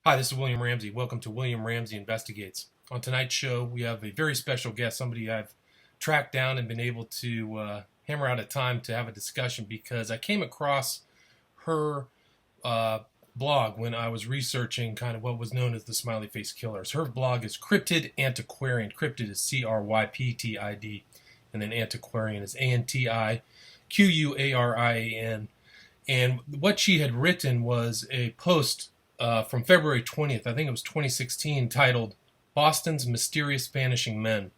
Hi, this is William Ramsey. Welcome to William Ramsey Investigates. On tonight's show, we have a very special guest, somebody I've tracked down and been able to hammer out a time to have a discussion because I came across her blog when I was researching kind of what was known as the Smiley Face Killers. Her blog is Cryptid Antiquarian. Cryptid is Cryptid, and then Antiquarian is Antiquarian. And what she had written was a post from February 20th, I think it was 2016, titled Boston's Mysterious Vanishing Men.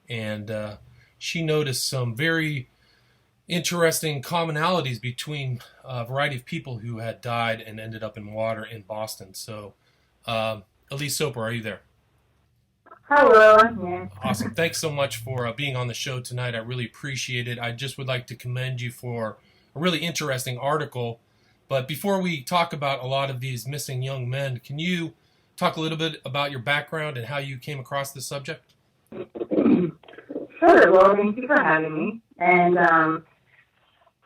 And she noticed some very interesting commonalities between a variety of people who had died and ended up in water in Boston. So, Elise Soper, are you there? Hello, I'm here. Awesome. Thanks so much for being on the show tonight. I really appreciate it. I just would like to commend you for a really interesting article. But before we talk about a lot of these missing young men, can you talk a little bit about your background and how you came across this subject? Sure, well, thank you for having me. And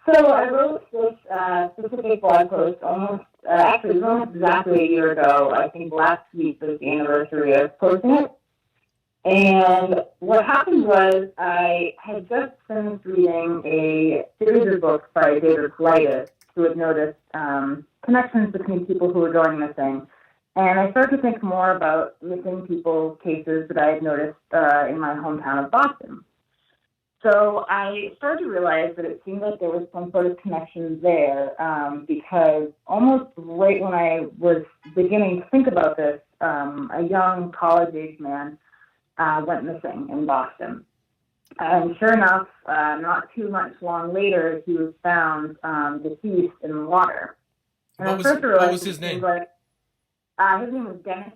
so I wrote this specific blog post actually, it was almost exactly a year ago. I think last week was the anniversary of posting it. And what happened was I had just finished reading a series of books by David Paulides, who had noticed connections between people who were going missing. And I started to think more about missing people cases that I had noticed in my hometown of Boston. So I started to realize that it seemed like there was some sort of connection there because almost right when I was beginning to think about this, a young college-age man went missing in Boston. And sure enough, not too much long later, he was found deceased in the water. And What was his name? His name was Dennis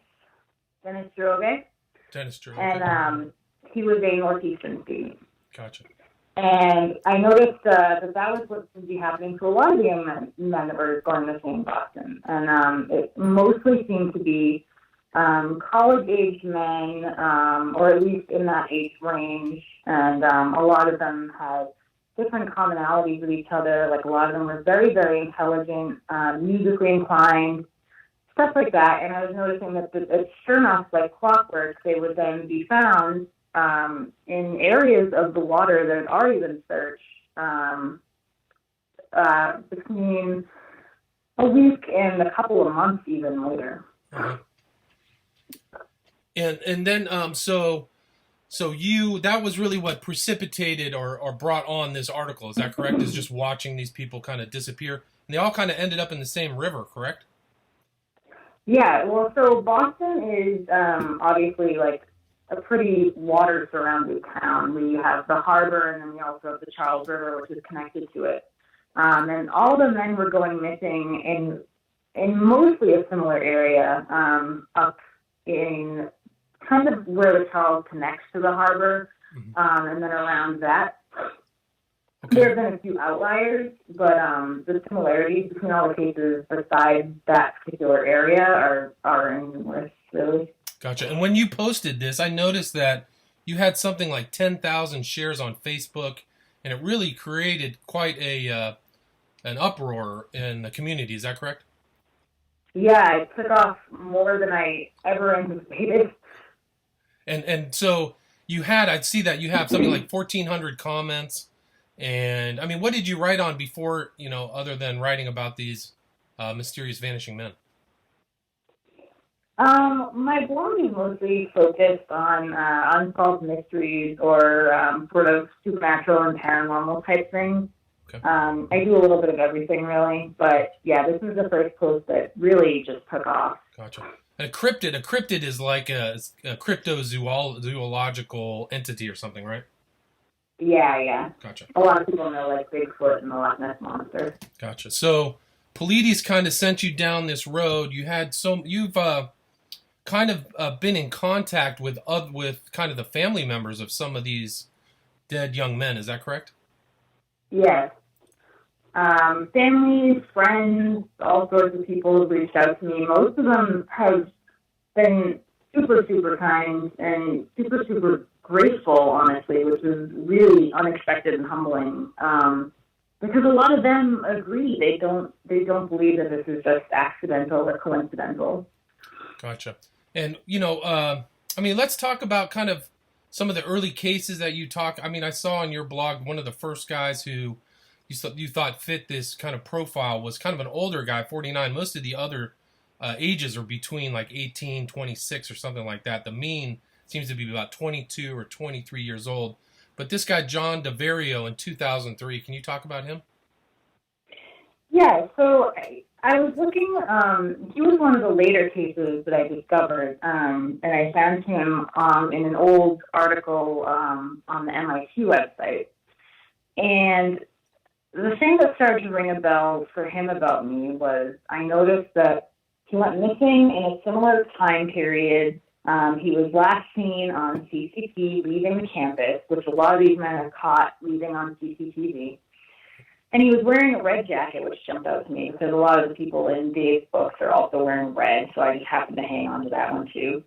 Droge. Dennis Droge. And he was a Northeastern student. Gotcha. And I noticed that was what would be happening to a lot of the young men that were going missing in Boston. And it mostly seemed to be college-age men, or at least in that age range, and a lot of them had different commonalities with each other. Like a lot of them were very, very intelligent, musically inclined, stuff like that. And I was noticing that sure enough, like clockwork, they would then be found in areas of the water that had already been searched between a week and a couple of months even later. Uh-huh. And then so you, that was really what precipitated or brought on this article, is that correct? Is just watching these people kind of disappear, and they all kind of ended up in the same river, correct? Yeah, well, so Boston is obviously like a pretty water-surrounded town. We have the harbor, and then we also have the Charles River, which is connected to it. And all the men were going missing in mostly a similar area, up in kind of where the Charles connects to the harbor, and then around that. Okay. There have been a few outliers, but the similarities between all the cases besides that particular area are numerous, really. Gotcha. And when you posted this, I noticed that you had something like 10,000 shares on Facebook, and it really created quite an uproar in the community. Is that correct? Yeah, it took off more than I ever anticipated. And so I'd see that you have something like 1,400 comments. And I mean, what did you write on before, other than writing about these mysterious vanishing men? My blog is mostly focused on unsolved mysteries or sort of supernatural and paranormal type things. Okay. I do a little bit of everything, really. But, yeah, this is the first post that really just took off. Gotcha. A cryptid is like a cryptozoological entity or something, right? Yeah. Gotcha. A lot of people know, like, Bigfoot and the Loch Ness Monster. Gotcha. So, Paulides kind of sent you down this road. You've kind of been in contact with kind of the family members of some of these dead young men. Is that correct? Yes. Families, friends, all sorts of people have reached out to me. Most of them have been super, super kind and super, super grateful, honestly, which is really unexpected and humbling. Because a lot of them agree. They don't believe that this is just accidental or coincidental. Gotcha. And, I mean, let's talk about kind of some of the early cases that you talk. I mean, I saw on your blog one of the first guys who you thought fit this kind of profile was kind of an older guy, 49. Most of the other ages are between like 18, 26 or something like that. The mean seems to be about 22 or 23 years old. But this guy, John DeVario, in 2003, can you talk about him? Yeah, so I was looking, he was one of the later cases that I discovered, and I found him in an old article on the MIT website. And the thing that started to ring a bell for him about me was I noticed that he went missing in a similar time period. He was last seen on CCTV leaving the campus, which a lot of these men are caught leaving on CCTV. And he was wearing a red jacket, which jumped out to me because a lot of the people in Dave's books are also wearing red, so I just happened to hang on to that one too.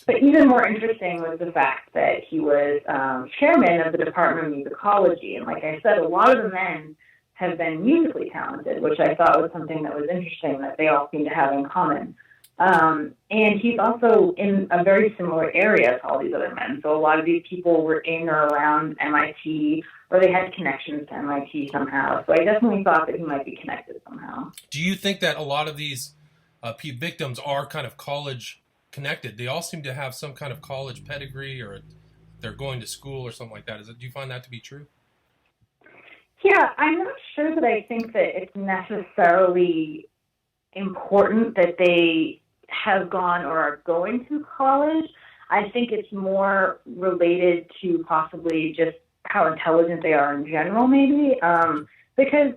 But even more interesting was the fact that he was chairman of the Department of Musicology. And like I said, a lot of the men have been musically talented, which I thought was something that was interesting that they all seem to have in common. And he's also in a very similar area to all these other men. So a lot of these people were in or around MIT, or they had connections to MIT somehow. So I definitely thought that he might be connected somehow. Do you think that a lot of these victims are kind of college connected? They all seem to have some kind of college pedigree, or they're going to school or something like that. Do you find that to be true? Yeah, I'm not sure that I think that it's necessarily important that they have gone or are going to college. I think it's more related to possibly just how intelligent they are in general, maybe, because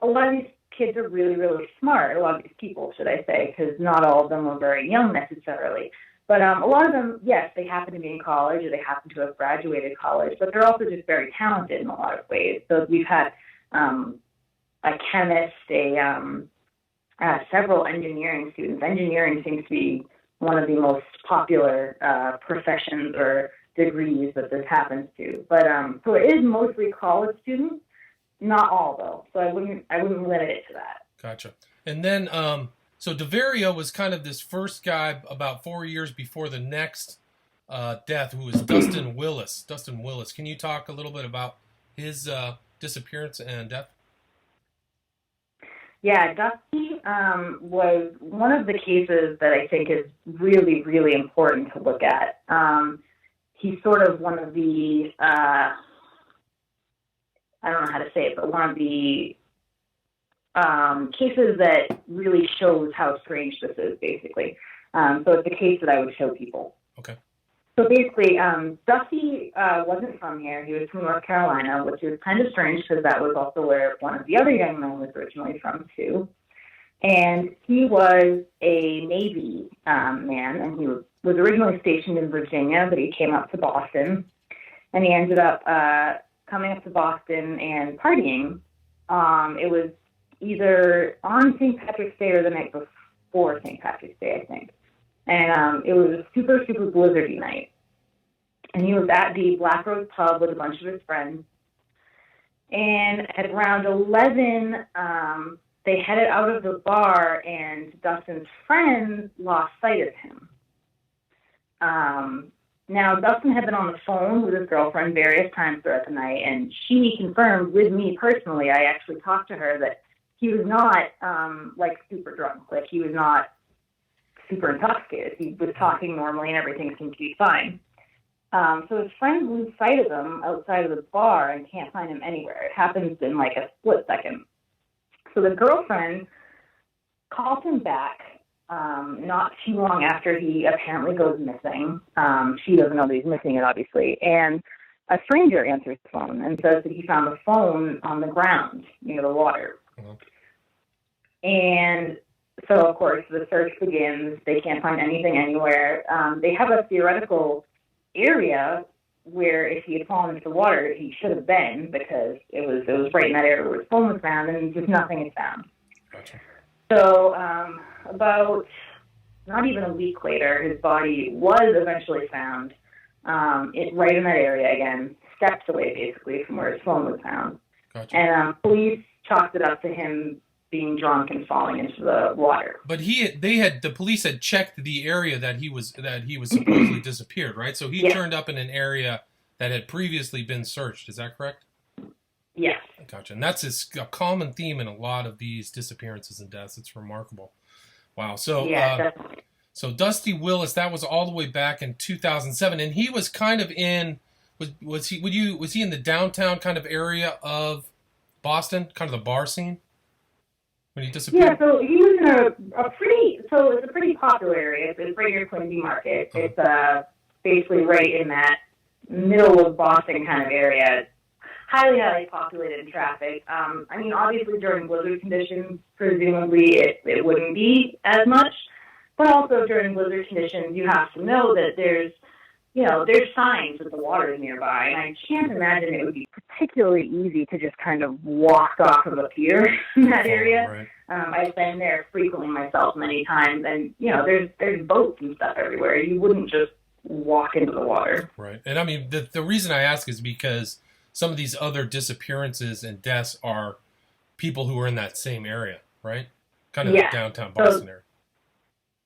a lot of these kids are really, really smart, a lot of these people, should I say, because not all of them are very young necessarily. But a lot of them, yes, they happen to be in college or they happen to have graduated college, but they're also just very talented in a lot of ways. So we've had a chemist, several engineering students. Engineering seems to be one of the most popular professions or degrees that this happens to. But so it is mostly college students, not all though. So I wouldn't limit it to that. Gotcha. And then so DeVario was kind of this first guy about 4 years before the next death, who was Dustin Willis. Dustin Willis. Can you talk a little bit about his disappearance and death? Yeah, Dusty was one of the cases that I think is really, really important to look at. He's sort of one of the, I don't know how to say it, but one of the cases that really shows how strange this is, basically. So it's a case that I would show people. Okay. So basically, Dusty wasn't from here. He was from North Carolina, which is kind of strange because that was also where one of the other young men was originally from, too. And he was a Navy man, and he was originally stationed in Virginia, but he came up to Boston. And he ended up coming up to Boston and partying. It was either on St. Patrick's Day or the night before St. Patrick's Day, I think. And it was a super, super blizzardy night. And he was at the Black Rose Pub with a bunch of his friends. And at around 11, they headed out of the bar, and Dustin's friends lost sight of him. Now, Dustin had been on the phone with his girlfriend various times throughout the night, and she confirmed with me personally, I actually talked to her, that he was not, super drunk. Like, he was not super intoxicated. He was talking normally and everything seemed to be fine. So his friends lose sight of him outside of the bar and can't find him anywhere. It happens in like a split second. So the girlfriend calls him back not too long after he apparently goes missing. She doesn't know that he's missing it, obviously. And a stranger answers the phone and says that he found the phone on the ground near the water. Mm-hmm. And so, of course, the search begins. They can't find anything anywhere. They have a theoretical area where if he had fallen into the water, he should have been, because it was right in that area where his phone was found, and just nothing is found. Gotcha. So about not even a week later, his body was eventually found right in that area again, steps away basically from where his phone was found. Gotcha. And police chalked it up to him being drunk and falling into the water. But the police had checked the area that he was supposedly disappeared, right? So he turned up in an area that had previously been searched. Is that correct? Yes. Gotcha. And that's a common theme in a lot of these disappearances and deaths. It's remarkable. Wow. So Definitely. So Dusty Willis, that was all the way back in 2007, and he was kind of in was he in the downtown kind of area of Boston, kind of the bar scene when he disappeared? Yeah, so he was in it's a pretty popular area. It's right near Quincy Market. It's basically right in that middle of Boston kind of area. Highly, highly populated in traffic. I mean, obviously during blizzard conditions, presumably it wouldn't be as much, but also during blizzard conditions, you have to know that there's signs that the water is nearby, and I can't imagine it would be particularly easy to just kind of walk off of a pier in that area. Right. I've been there frequently myself many times, and there's boats and stuff everywhere. You wouldn't just walk into the water. Right, and I mean the reason I ask is because some of these other disappearances and deaths are people who are in that same area, right? Kind of the downtown Boston area.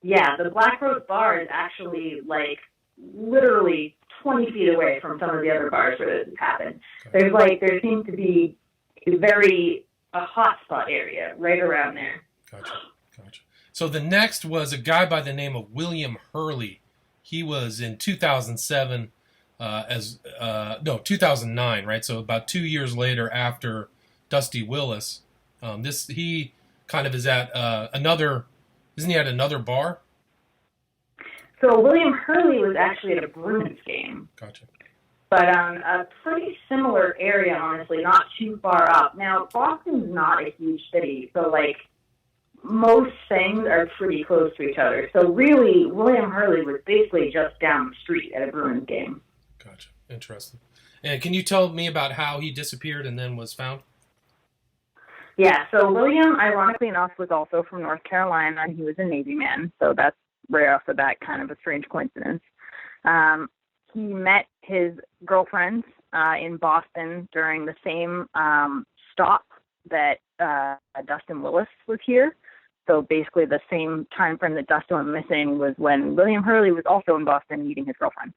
Yeah, the Black Rose Bar is actually like literally 20 feet away from some of the other bars where this has happened. Okay. There seems to be a hotspot area right around there. Gotcha. So the next was a guy by the name of William Hurley. He was in 2007 2009, right? So about 2 years later after Dusty Willis. He kind of is at isn't he at another bar? So William Hurley was actually at a Bruins game. Gotcha. But a pretty similar area, honestly, not too far up. Now, Boston's not a huge city, so most things are pretty close to each other. So really, William Hurley was basically just down the street at a Bruins game. Gotcha. Interesting. And can you tell me about how he disappeared and then was found? Yeah, so William, ironically enough, was also from North Carolina, and he was a Navy man, so that's right off the bat kind of a strange coincidence. He met his girlfriend in Boston during the same stop that Dustin Willis was here. So basically the same time frame that Dustin went missing was when William Hurley was also in Boston meeting his girlfriend.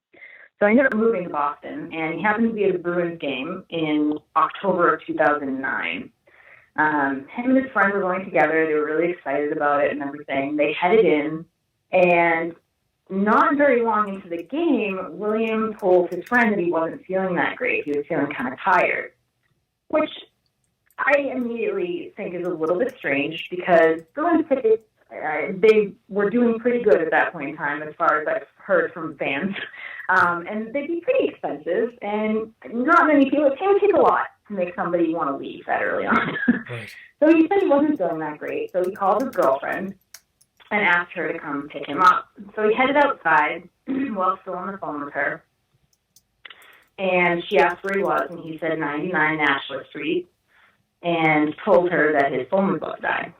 So he ended up moving to Boston, and he happened to be at a Bruins game in October of 2009. Him and his friend were going together. They were really excited about it and everything. They headed in, and not very long into the game, William told his friend that he wasn't feeling that great. He was feeling kind of tired, which I immediately think is a little bit strange because Bruins tickets, they were doing pretty good at that point in time as far as I've heard from fans. And they'd be pretty expensive, and not many people, it can take a lot to make somebody want to leave that early on. Right. So he said he wasn't feeling that great, so he called his girlfriend and asked her to come pick him up. So he headed outside while still on the phone with her, and she asked where he was, and he said 99 Nashua Street, and told her that his phone was about to die.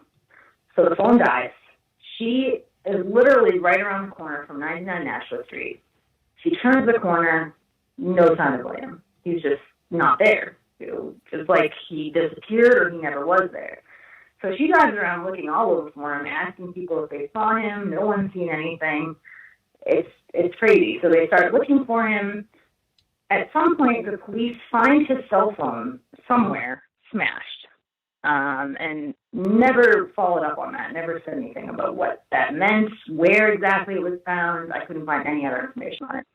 So the phone dies. She is literally right around the corner from 99 Nashua Street. She turns the corner, no sign of William. He's just not there. Just like he disappeared or he never was there. So she drives around looking all over for him, asking people if they saw him. No one's seen anything. It's crazy. So they start looking for him. At some point, the police find his cell phone somewhere smashed, and never followed up on that. Never said anything about what that meant, where exactly it was found. I couldn't find any other information on it.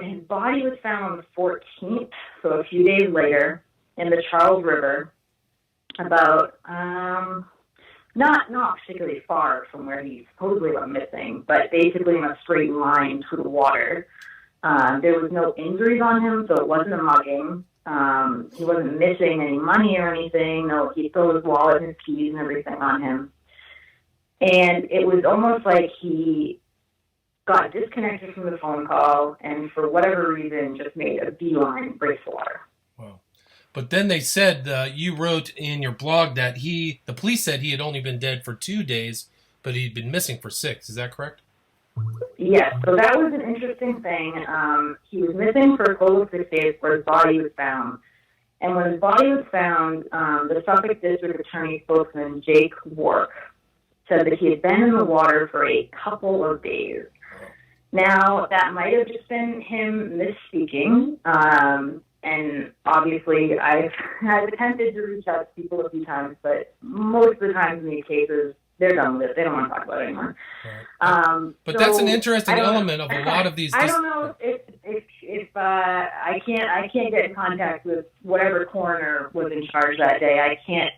His body was found on the 14th, so a few days later, in the Charles River, about not particularly far from where he supposedly went missing, but basically in a straight line through the water. There was no injuries on him, so it wasn't a mugging. He wasn't missing any money or anything. No, he still had his wallet and his keys and everything on him. And it was almost like he got disconnected from the phone call and for whatever reason just made a beeline, race for water. Wow. But then they said, you wrote in your blog that the police said he had only been dead for 2 days, but he'd been missing for 6. Is that correct? Yes, so that was an interesting thing. He was missing for a total of 6 days where his body was found. And when his body was found, the Suffolk District Attorney spokesman, Jake Wark, said that he had been in the water for a couple of days. Now, that might have just been him misspeaking, and obviously I've attempted to reach out to people a few times, but most of the times in these cases, they're done with it. They don't want to talk about it anymore. Right. But so that's an interesting element of a lot of these. I don't know if I can't get in contact with whatever coroner was in charge that day. I can't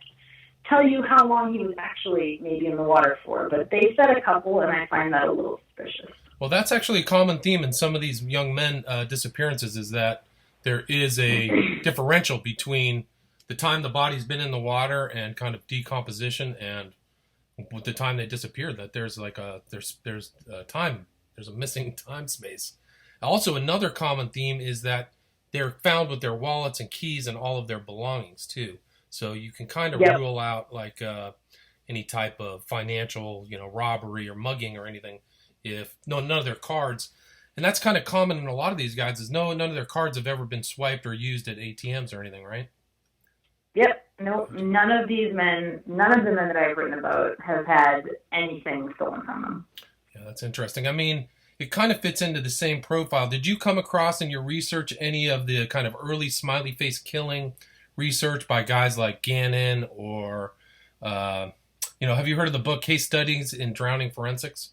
tell you how long he was actually maybe in the water for, but they said a couple, and I find that a little suspicious. Well, that's actually a common theme in some of these young men disappearances, is that there is a differential between the time the body's been in the water and kind of decomposition, and with the time they disappear, that there's like there's time, there's a missing time space. Also, another common theme is that they're found with their wallets and keys and all of their belongings too. So you can kind of rule out like any type of financial, robbery or mugging or anything if none of their cards. And that's kind of common in a lot of these guys, is none of their cards have ever been swiped or used at ATMs or anything, right? Yep. No, none of the men that I've written about have had anything stolen from them. Yeah, that's interesting. I mean, it kind of fits into the same profile. Did you come across in your research any of the kind of early smiley face killing research by guys like Gannon or, have you heard of the book Case Studies in Drowning Forensics?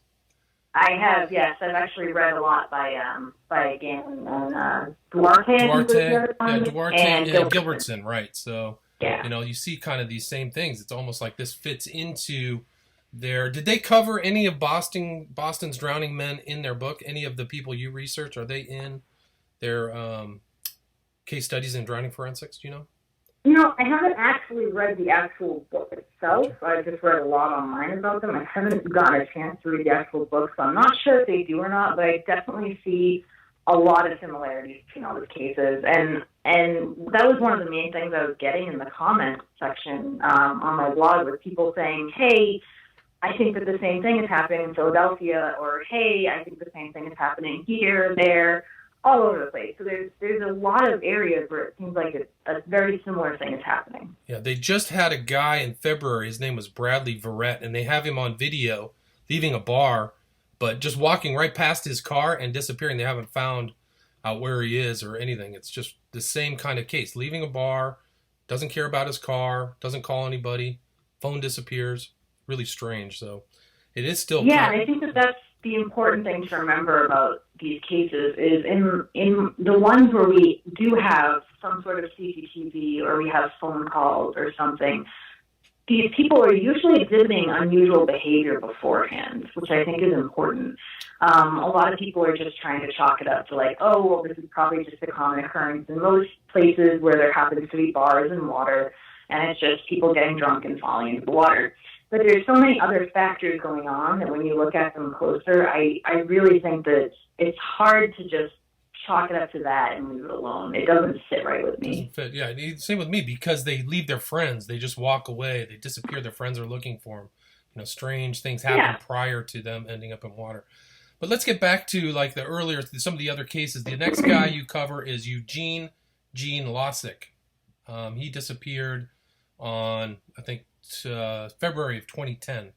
I have, yes. I've actually read a lot by Gannon and Duarte and Gilbertson, right. So, you see kind of these same things. It's almost like this fits into their... Did they cover any of Boston's drowning men in their book? Any of the people you research, are they in their Case Studies in Drowning Forensics, do you know? I haven't actually read the actual book itself. I've just read a lot online about them. I haven't gotten a chance to read the actual book, so I'm not sure if they do or not, but I definitely see a lot of similarities between all these cases. And that was one of the main things I was getting in the comment section on my blog, with people saying, hey, I think that the same thing is happening in Philadelphia, or hey, I think the same thing is happening here, there, all over the place. So there's a lot of areas where it seems like a very similar thing is happening. Yeah, they just had a guy in February, his name was Bradley Verrett, and they have him on video leaving a bar, but just walking right past his car and disappearing. They haven't found out where he is or anything. It's just the same kind of case. Leaving a bar, doesn't care about his car, doesn't call anybody, phone disappears. Really strange. So it is still... Yeah, I think that's the important thing to remember about these cases is in the ones where we do have some sort of CCTV or we have phone calls or something, these people are usually exhibiting unusual behavior beforehand, which I think is important. A lot of people are just trying to chalk it up to like, oh, well, this is probably just a common occurrence in most places where there happens to be bars and water, and it's just people getting drunk and falling into the water. But there's so many other factors going on that when you look at them closer, I really think that it's hard to just chalk it up to that and leave it alone. It doesn't sit right with me. Doesn't fit. Yeah, same with me, because they leave their friends. They just walk away. They disappear. Their friends are looking for them. Strange things happen prior to them ending up in water. But let's get back to like some of the other cases. The next guy you cover is Eugene Losick. He disappeared on, I think, February of 2010.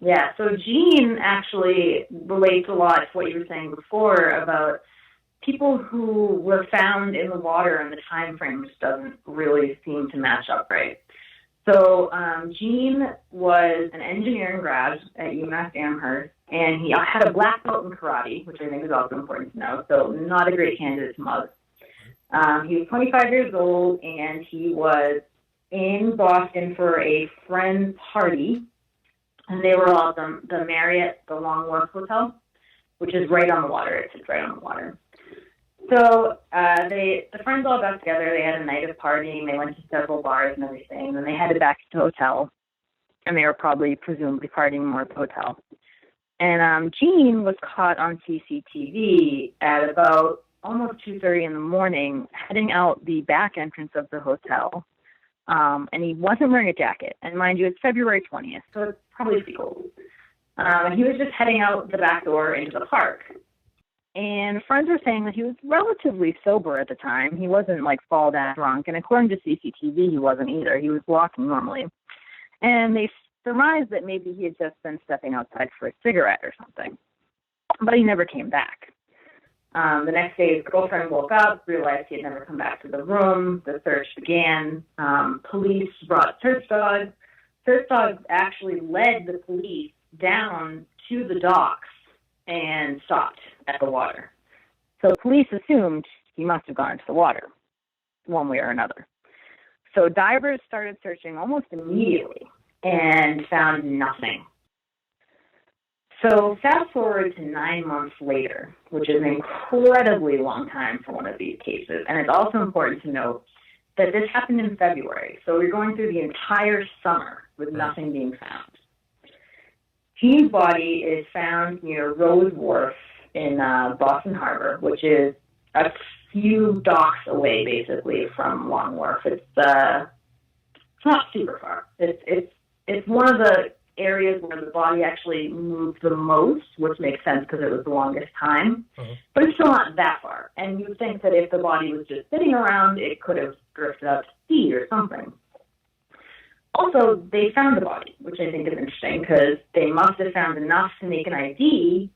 Yeah, so Gene actually relates a lot to what you were saying before about people who were found in the water, and the time frame just doesn't really seem to match up right. So Gene was an engineering grad at UMass Amherst, and he had a black belt in karate, which I think is also important to know, so not a great candidate to mug. He was 25 years old, and he was in Boston for a friend's party, and they were all at the Marriott, the Long Wharf Hotel, which is right on the water. It sits right on the water. So the friends all got together. They had a night of partying. They went to several bars and everything. And then they headed back to the hotel, and they were presumably partying more at the hotel. And Gene was caught on CCTV at about almost 2:30 in the morning, heading out the back entrance of the hotel. And he wasn't wearing a jacket. And mind you, it's February 20th, so it's probably cold. And he was just heading out the back door into the park. And friends are saying that he was relatively sober at the time. He wasn't like fall down drunk. And according to CCTV, he wasn't either. He was walking normally. And they surmised that maybe he had just been stepping outside for a cigarette or something. But he never came back. The next day, his girlfriend woke up, realized he had never come back to the room. The search began. Police brought search dogs. Search dogs actually led the police down to the docks and stopped at the water. So police assumed he must have gone into the water, one way or another. So divers started searching almost immediately and found nothing. So fast forward to 9 months later, which is an incredibly long time for one of these cases. And it's also important to note that this happened in February. So we're going through the entire summer with nothing being found. Gene's body is found near Rose Wharf in Boston Harbor, which is a few docks away, basically, from Long Wharf. It's not super far. It's one of the areas where the body actually moved the most, which makes sense because it was the longest time. But it's still not that far. And you'd think that if the body was just sitting around, it could have drifted out to sea or something. Also, they found the body, which I think is interesting because they must have found enough to make an ID.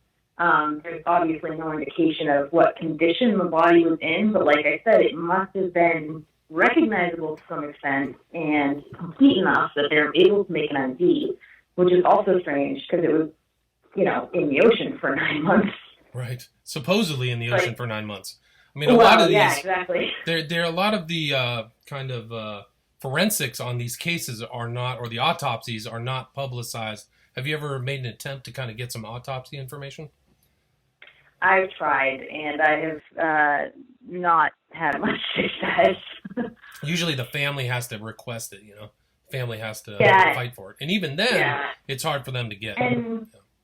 There's obviously no indication of what condition the body was in, but like I said, it must have been recognizable to some extent and complete enough that they're able to make an ID, which is also strange because it was, in the ocean for 9 months. Right. Supposedly in the ocean for 9 months. I mean, a lot of these. Yeah, exactly. There are a lot of the forensics on these cases are not, or the autopsies are not publicized. Have you ever made an attempt to kind of get some autopsy information? I've tried, and I have not had much success. Usually the family has to request it, Family has to fight for it. And even then, it's hard for them to get.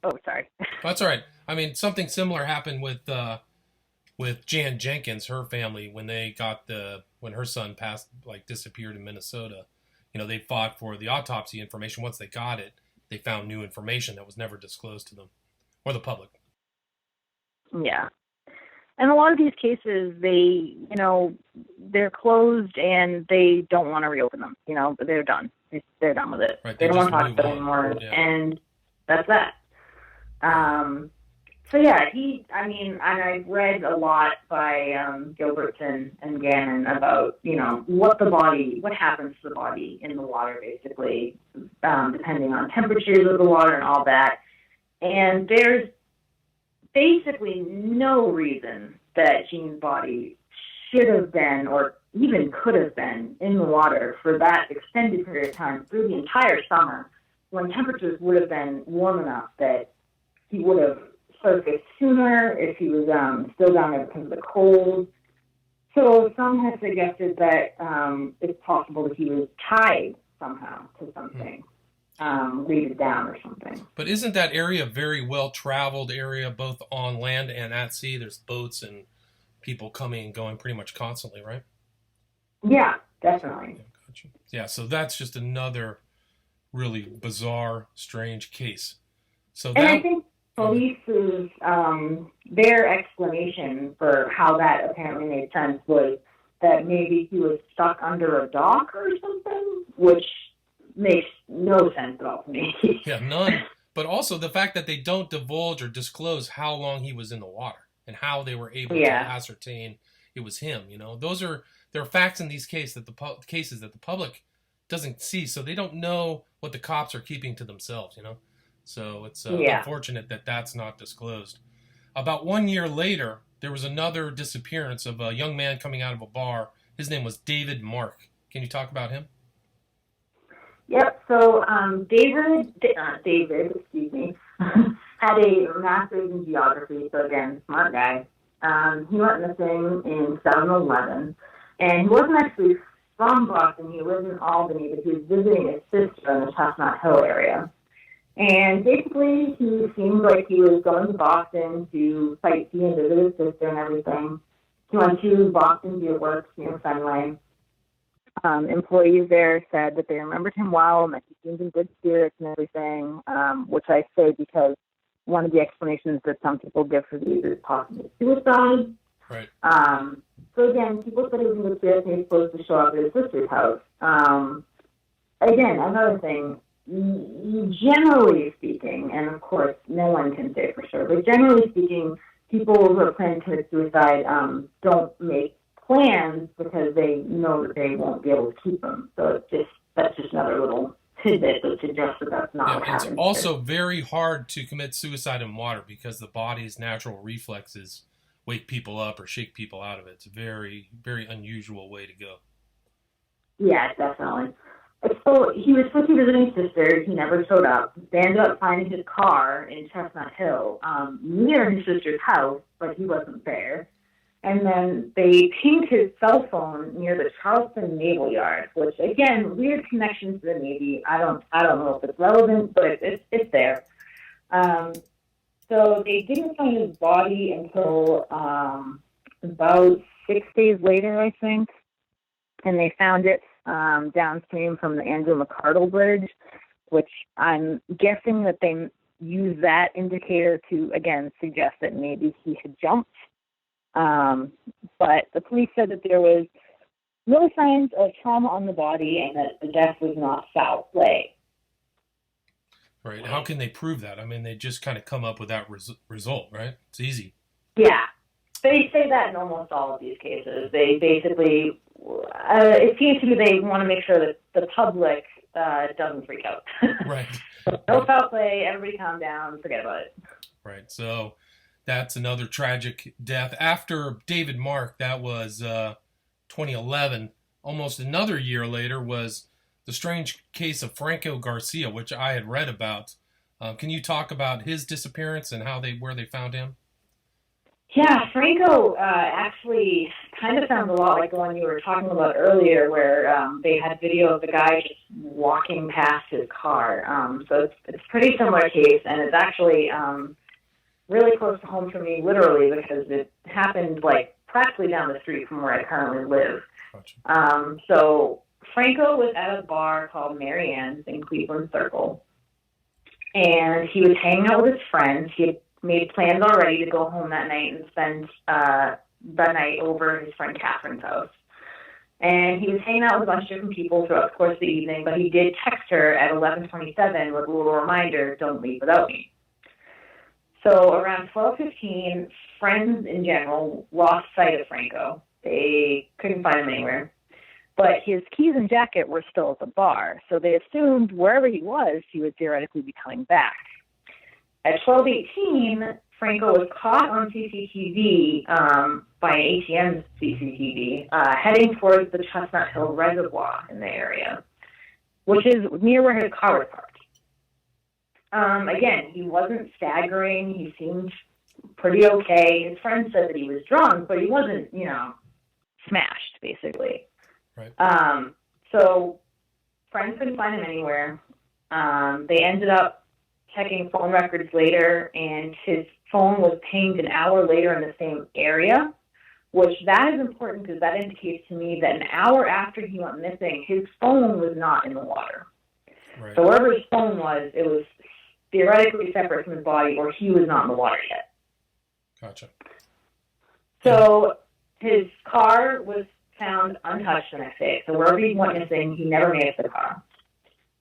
Oh, sorry. That's all right. I mean, something similar happened with Jan Jenkins, her family, when when her son disappeared in Minnesota. They fought for the autopsy information. Once they got it, they found new information that was never disclosed to them or the public. Yeah. And a lot of these cases, they're closed and they don't want to reopen them. They're done. They're done with it. Right, they don't want to talk about it anymore. Yeah. And that's that. So yeah, I've read a lot by Gilbertson and Gannon about, what happens to the body in the water, basically, depending on temperatures of the water and all that. And there's basically no reason that Gene's body should have been or even could have been in the water for that extended period of time through the entire summer when temperatures would have been warm enough that he would have surfaced sooner if he was still down there because of the cold. So some have suggested that it's possible that he was tied somehow to something. Weighted down or something. But isn't that area a very well-traveled area, both on land and at sea? There's boats and people coming and going pretty much constantly, right? Yeah, definitely. Yeah, gotcha. Yeah, so that's just another really bizarre, strange case. So I think police's their explanation for how that apparently made sense was that maybe he was stuck under a dock or something, which makes no sense at all to me. Yeah, none. But also the fact that they don't divulge or disclose how long he was in the water and how they were able to ascertain it was him. There are facts in these cases that the public doesn't see, so they don't know what the cops are keeping to themselves. So it's unfortunate that that's not disclosed. About 1 year later, there was another disappearance of a young man coming out of a bar. His name was David Mark. Can you talk about him? Yep. So David, excuse me, had a master's in geography. So again, smart guy. He went missing in 2011, and he wasn't actually from Boston. He lived in Albany, but he was visiting his sister in the Chestnut Hill area. And basically, he seemed like he was going to Boston to sightsee and visit his sister and everything. He went to Boston Deer Works near Fenway. Employees there said that they remembered him well and that he seemed in good spirits and everything, which I say because one of the explanations that some people give for these is possibly suicide. Right. So again, people said he was mysterious and he was supposed to show up at his sister's house. Again, another thing, generally speaking, and of course no one can say for sure, but generally speaking, people who are planning to commit suicide don't make plans because they know that they won't be able to keep them. So that's just another little tidbit that suggests that that's not what happens. It's also very hard to commit suicide in water because the body's natural reflexes wake people up or shake people out of it. It's a very, very unusual way to go. Yeah, definitely. So he was supposed to be visiting his sister. He never showed up. They ended up finding his car in Chestnut Hill near his sister's house, but he wasn't there. And then they pinged his cell phone near the Charleston Naval Yard, which, again, weird connections to the Navy. I don't know if it's relevant, but it's there. So they didn't find his body until about 6 days later, I think. And they found it downstream from the Andrew McCardle Bridge, which I'm guessing that they used that indicator to, again, suggest that maybe he had jumped. But the police said that there was no signs of trauma on the body and that the death was not foul play. Right. How can they prove that? I mean, they just kind of come up with that result, right? It's easy. Yeah. They say that in almost all of these cases. They basically, it seems to me they want to make sure that the public doesn't freak out. Right. No foul play, everybody calm down, forget about it. Right. So that's another tragic death. After David Mark, that was 2011. Almost another year later was the strange case of Franco Garcia, which I had read about. Can you talk about his disappearance and where they found him? Yeah, Franco actually kind of sounds a lot like the one you were talking about earlier, where they had video of the guy just walking past his car. So it's a pretty similar case, and it's actually really close to home for me, literally, because it happened like practically down the street from where I currently live. Gotcha. So Franco was at a bar called Mary Ann's in Cleveland Circle, and he was hanging out with his friends. He had made plans already to go home that night and spend the night over at his friend Catherine's house. And he was hanging out with a bunch of different people throughout the course of the evening, but he did text her at 11:27 with a little reminder, "Don't leave without me." So around 12:15, friends in general lost sight of Franco. They couldn't find him anywhere. But his keys and jacket were still at the bar, so they assumed wherever he would theoretically be coming back. At 12:18, Franco was caught on CCTV by ATM's CCTV, heading towards the Chestnut Hill Reservoir in the area, which is near where his car was parked. Again, he wasn't staggering. He seemed pretty okay. His friend said that he was drunk, but he wasn't, smashed, basically. Right. So friends couldn't find him anywhere. They ended up checking phone records later, and his phone was pinged an hour later in the same area, which that is important because that indicates to me that an hour after he went missing, his phone was not in the water. Right. So wherever his phone was, it was theoretically separate from his body, or he was not in the water yet. Gotcha. So his car was found untouched the next day. So wherever he went missing, he never made it to the car.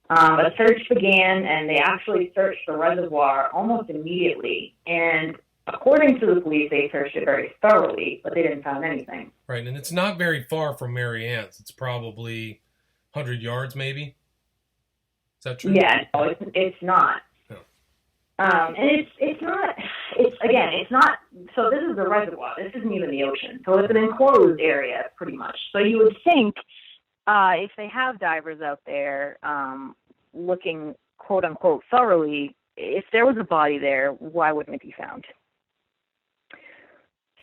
A search began, and they actually searched the reservoir almost immediately. And according to the police, they searched it very thoroughly, but they didn't find anything. Right, and it's not very far from Mary Ann's. It's probably 100 yards, maybe. Is that true? Yeah, no, it's not. No. And it's not, so this is the reservoir. This isn't even the ocean. So it's an enclosed area, pretty much. So you would think if they have divers out there looking, quote-unquote, thoroughly, if there was a body there, why wouldn't it be found?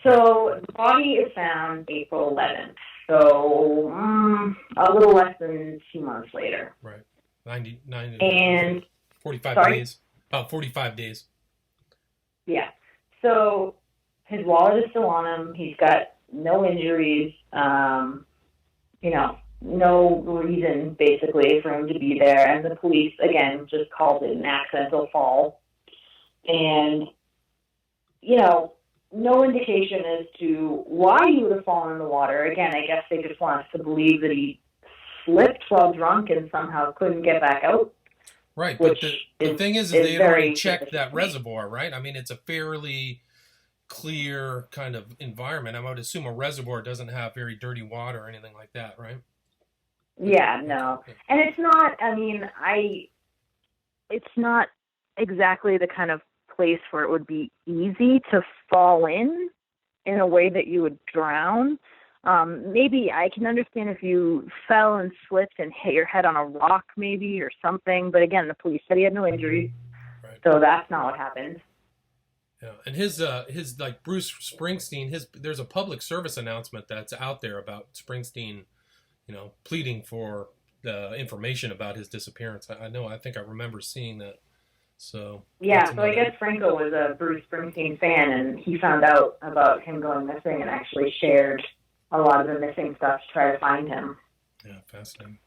So the body is found April 11th, so a little less than 2 months later. Right. 45 sorry? days. About 45 days. Yeah. So his wallet is still on him. He's got no injuries, no reason, basically, for him to be there. And the police, again, just called it an accidental fall. And, you know, no indication as to why he would have fallen in the water. Again, I guess they just want us to believe that he slipped while drunk and somehow couldn't get back out. Right, but the thing is they had already checked that reservoir, right? I mean, it's a fairly clear kind of environment. I would assume a reservoir doesn't have very dirty water or anything like that, right? Yeah, no. And it's not, I mean, it's not exactly the kind of place where it would be easy to fall in a way that you would drown. Maybe I can understand if you fell and slipped and hit your head on a rock maybe or something. But again, the police said he had no injuries. Right. So that's not what happened. Yeah, and his like Bruce Springsteen, there's a public service announcement that's out there about Springsteen, you know, pleading for the information about his disappearance. I think I remember seeing that. So yeah, so I guess Franco was a Bruce Springsteen fan, and he found out about him going missing and actually shared a lot of the missing stuff to try to find him. Yeah, fascinating.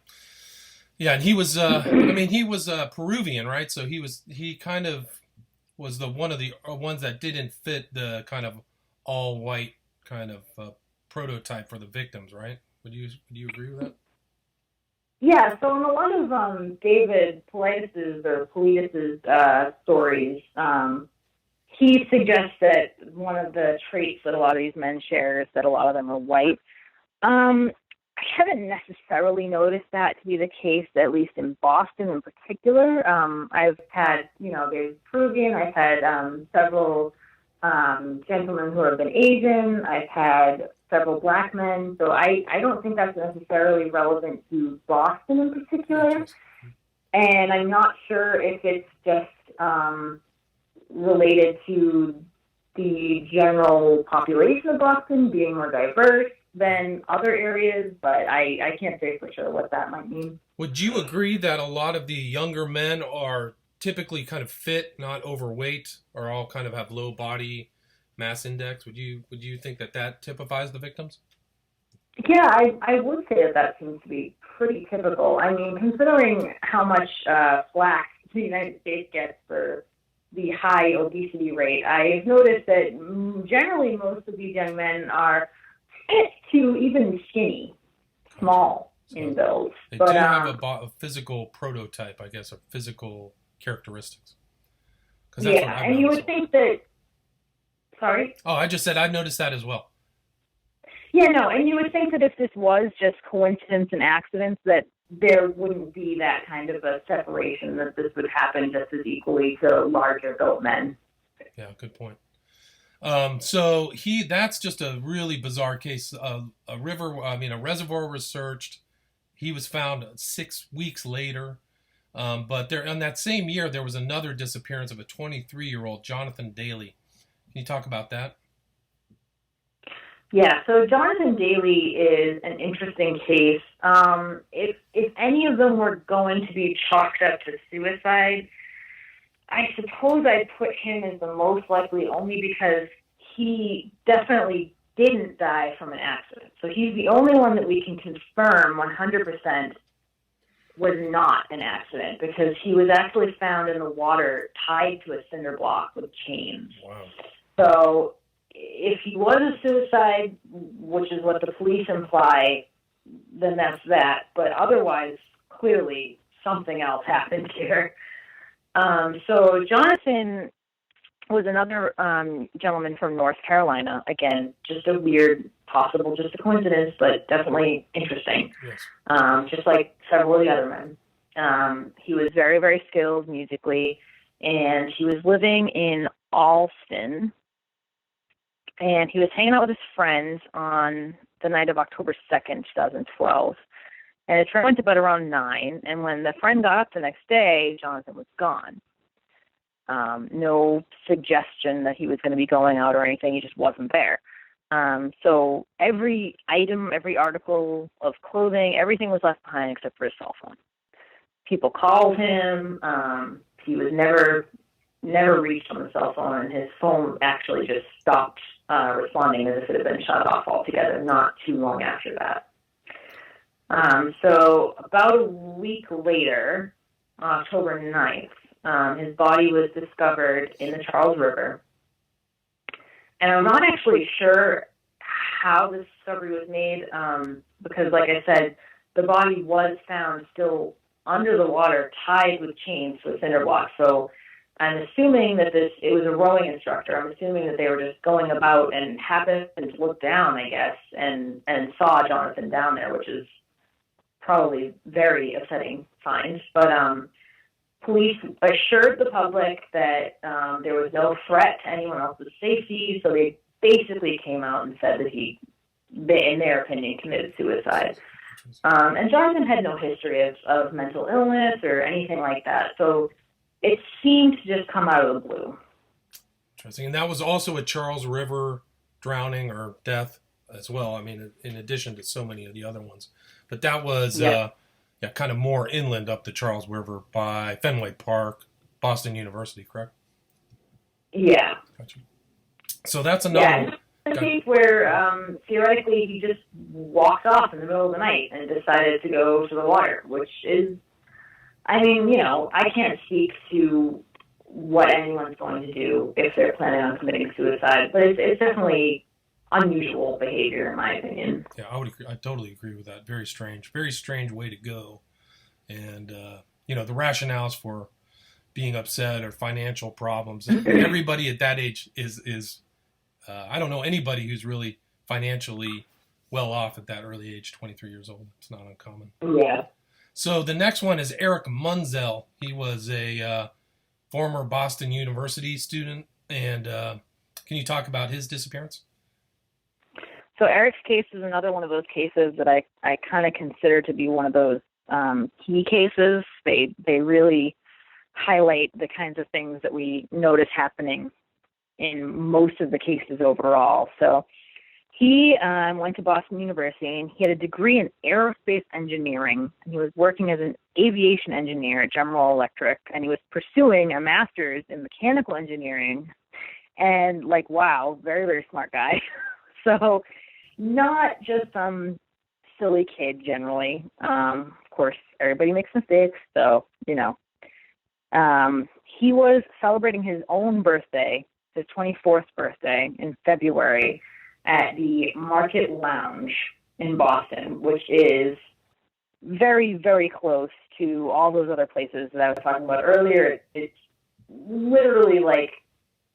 Yeah, and he was he was Peruvian, right? So he kind of was one of the ones that didn't fit the kind of all white kind of prototype for the victims, right? Would you agree with that? Yeah, so in a lot of David Politis's stories, he suggests that one of the traits that a lot of these men share is that a lot of them are white. I haven't necessarily noticed that to be the case, at least in Boston in particular. I've had, there's Peruvian, I've had several gentlemen who have been Asian, I've had several black men, so I don't think that's necessarily relevant to Boston in particular. And I'm not sure if it's just related to the general population of Boston being more diverse than other areas, but I can't say for sure what that might mean. Would you agree that a lot of the younger men are typically kind of fit, not overweight, or all kind of have low body mass index? Would you think that typifies the victims? Yeah, I would say that seems to be pretty typical. I mean, considering how much flack the United States gets for the high obesity rate, I've noticed that generally most of these young men are fit to even skinny, small in build. They do have a physical prototype, I guess, or physical characteristics. Yeah, and you would think that... Sorry? Oh, I just said I noticed that as well. Yeah, no, and you would think that if this was just coincidence and accidents, that there wouldn't be that kind of a separation, that this would happen just as equally to larger built men. Yeah, good point. So that's just a really bizarre case. A reservoir was searched. He was found 6 weeks later. But on that same year, there was another disappearance of a 23-year-old Jonathan Daly. Can you talk about that? Yeah, so Jonathan Daly is an interesting case. If any of them were going to be chalked up to suicide, I suppose I'd put him as the most likely, only because he definitely didn't die from an accident. So he's the only one that we can confirm 100% was not an accident, because he was actually found in the water tied to a cinder block with chains. Wow. So if he was a suicide, which is what the police imply, then that's that. But otherwise, clearly, something else happened here. So Jonathan was another gentleman from North Carolina. Again, just a weird, possible, just a coincidence, but definitely interesting. Yes. Just like several of the other men. He was very, very skilled musically, and he was living in Alston, and he was hanging out with his friends on the night of October 2nd, 2012. And it went about around 9, and when the friend got up the next day, Jonathan was gone. No suggestion that he was going to be going out or anything. He just wasn't there. So every item, every article of clothing, everything was left behind except for his cell phone. People called him. He was never reached on the cell phone, and his phone actually just stopped responding as if it had been shut off altogether not too long after that. So about a week later, October 9th, His body was discovered in the Charles River. And I'm not actually sure how this discovery was made, because, like I said, the body was found still under the water, tied with chains to a cinder block. So I'm assuming that it was a rowing instructor. I'm assuming that they were just going about and happened to look down, I guess, and saw Jonathan down there, which is probably very upsetting find. But police assured the public that there was no threat to anyone else's safety, so they basically came out and said that he, in their opinion, committed suicide. And Jonathan had no history of mental illness or anything like that, so it seemed to just come out of the blue. Interesting. And that was also a Charles River drowning or death as well. I mean, in addition to so many of the other ones. But that was kind of more inland up the Charles River by Fenway Park, Boston University, correct? Yeah. Gotcha. So that's another one. A case where theoretically he just walked off in the middle of the night and decided to go to the water, which is, I mean, you know, I can't speak to what anyone's going to do if they're planning on committing suicide, but it's definitely unusual behavior in my opinion. Yeah, I would agree. I totally agree with that. Very strange way to go. And, you know, the rationales for being upset or financial problems, everybody at that age is I don't know anybody who's really financially well off at that early age, 23 years old. It's not uncommon. Yeah. So the next one is Eric Munzel. He was a former Boston University student. And can you talk about his disappearance? So Eric's case is another one of those cases that I kind of consider to be one of those key cases. They really highlight the kinds of things that we notice happening in most of the cases overall. So he went to Boston University, and he had a degree in aerospace engineering, and he was working as an aviation engineer at General Electric, and he was pursuing a master's in mechanical engineering. And, like, wow, very, very smart guy. So not just some silly kid generally. Of course, everybody makes mistakes, so, you know. He was celebrating his own birthday, his 24th birthday, in February at the Market Lounge in Boston, which is very, very close to all those other places that I was talking about earlier. It's literally like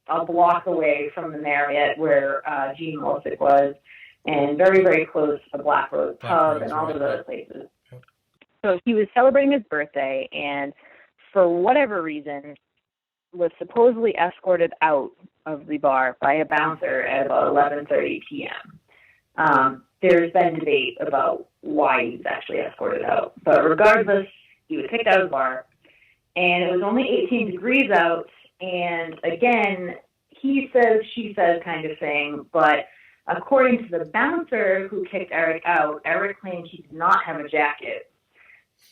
a block away from the Marriott where Gene Molsick was, and very, very close to the Black Rose Pub and all those other places. Yep. So he was celebrating his birthday, and for whatever reason, was supposedly escorted out of the bar by a bouncer at about 11:30 p.m. There's been debate about why he was actually escorted out. But regardless, he was kicked out of the bar, and it was only 18 degrees out, and again, he says, she says kind of thing, but according to the bouncer who kicked Eric out, Eric claimed he did not have a jacket.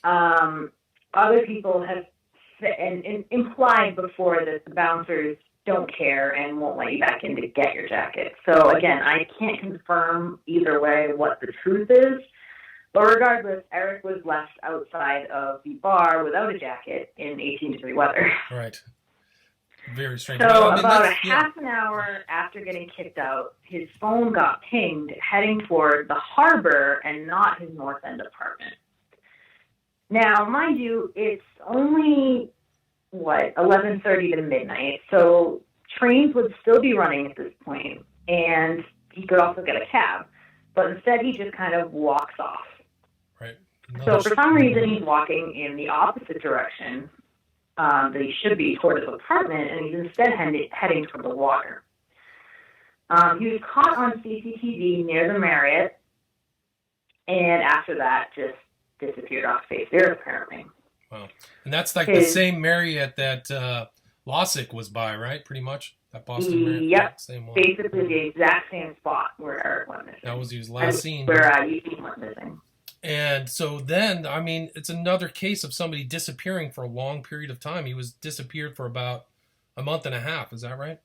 Other people have and implied before that the bouncers don't care and won't let you back in to get your jacket. So again, I can't confirm either way what the truth is, but regardless, Eric was left outside of the bar without a jacket in 18-degree weather. Right. Very strange. So Well, I mean, about a yeah. half an hour after getting kicked out, his phone got pinged heading toward the harbor and not his North End apartment. Now, mind you, it's only, 11:30 to midnight, so trains would still be running at this point, and he could also get a cab. But instead, he just kind of walks off. Right. So for some reason, he's walking in the opposite direction that he should be toward his apartment, and he's instead heading toward the water. He was caught on CCTV near the Marriott, and after that, just disappeared off face the earth, apparently. Wow. And that's like the same Marriott that Lossick was by, right? Pretty much? That Boston Marriott? Yep. Same one. Basically the exact same spot where Eric went missing. That was his last scene. Where Eugene went missing. And so then, I mean, it's another case of somebody disappearing for a long period of time. He was disappeared for about a month and a half. Is that right?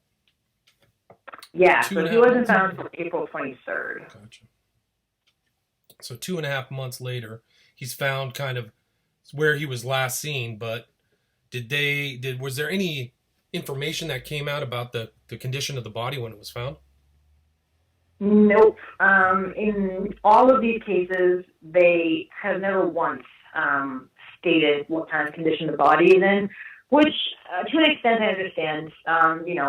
Yeah, so he wasn't found until April 23rd. Gotcha. So 2.5 months later, he's found kind of where he was last seen, but Was there any information that came out about the condition of the body when it was found? Nope. In all of these cases, they have never once stated what kind of condition the body is in, which to an extent I understand,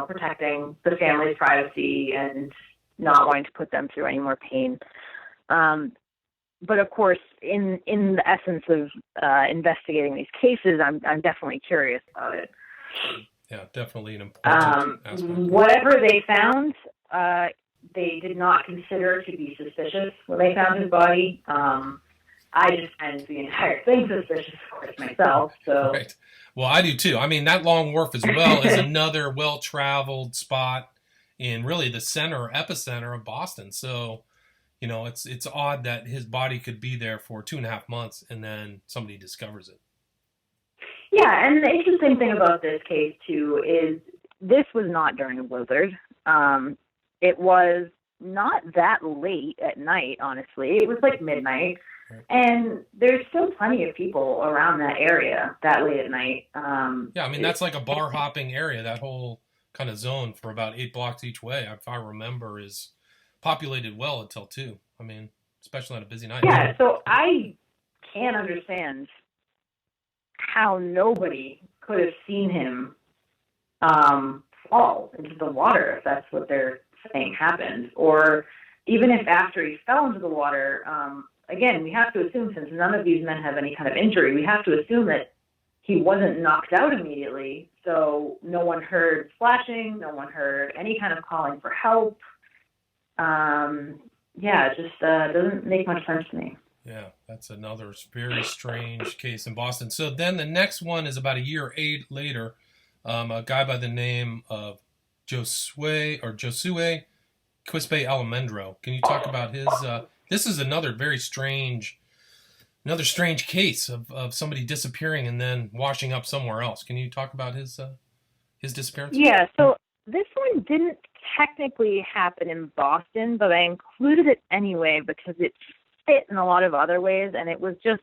protecting the family's privacy and not wanting to put them through any more pain. But of course, in the essence of investigating these cases, I'm definitely curious about it. Yeah, definitely an important aspect. Whatever they found, they did not consider to be suspicious when they found his body. I just find the entire thing suspicious, of course, myself. So. Right. Well, I do too. I mean, that Long Wharf as well is another well-traveled spot in really the epicenter of Boston. So, it's odd that his body could be there for 2.5 months and then somebody discovers it. Yeah, and the interesting thing about this case, too, is this was not during a blizzard. It was not that late at night, honestly. It was like midnight. Right. And there's still plenty of people around that area that late at night. Yeah, I mean, that's like a bar hopping area. That whole kind of zone for about 8 blocks each way, if I remember, is populated well until 2. I mean, especially on a busy night. Yeah, so I can't understand how nobody could have seen him fall into the water, if that's what they're saying happened. Or even if after he fell into the water, again, we have to assume, since none of these men have any kind of injury, we have to assume that he wasn't knocked out immediately. So no one heard splashing, no one heard any kind of calling for help. It just doesn't make much sense to me. Yeah, that's another very strange case in Boston. So then the next one is about a year or 8 later. A guy by the name of Josue Quispe Almendro. Can you talk about his? This is another very strange case of somebody disappearing and then washing up somewhere else. Can you talk about his disappearance? Yeah. So this one didn't technically happen in Boston, but I included it anyway because it fit in a lot of other ways, and it was just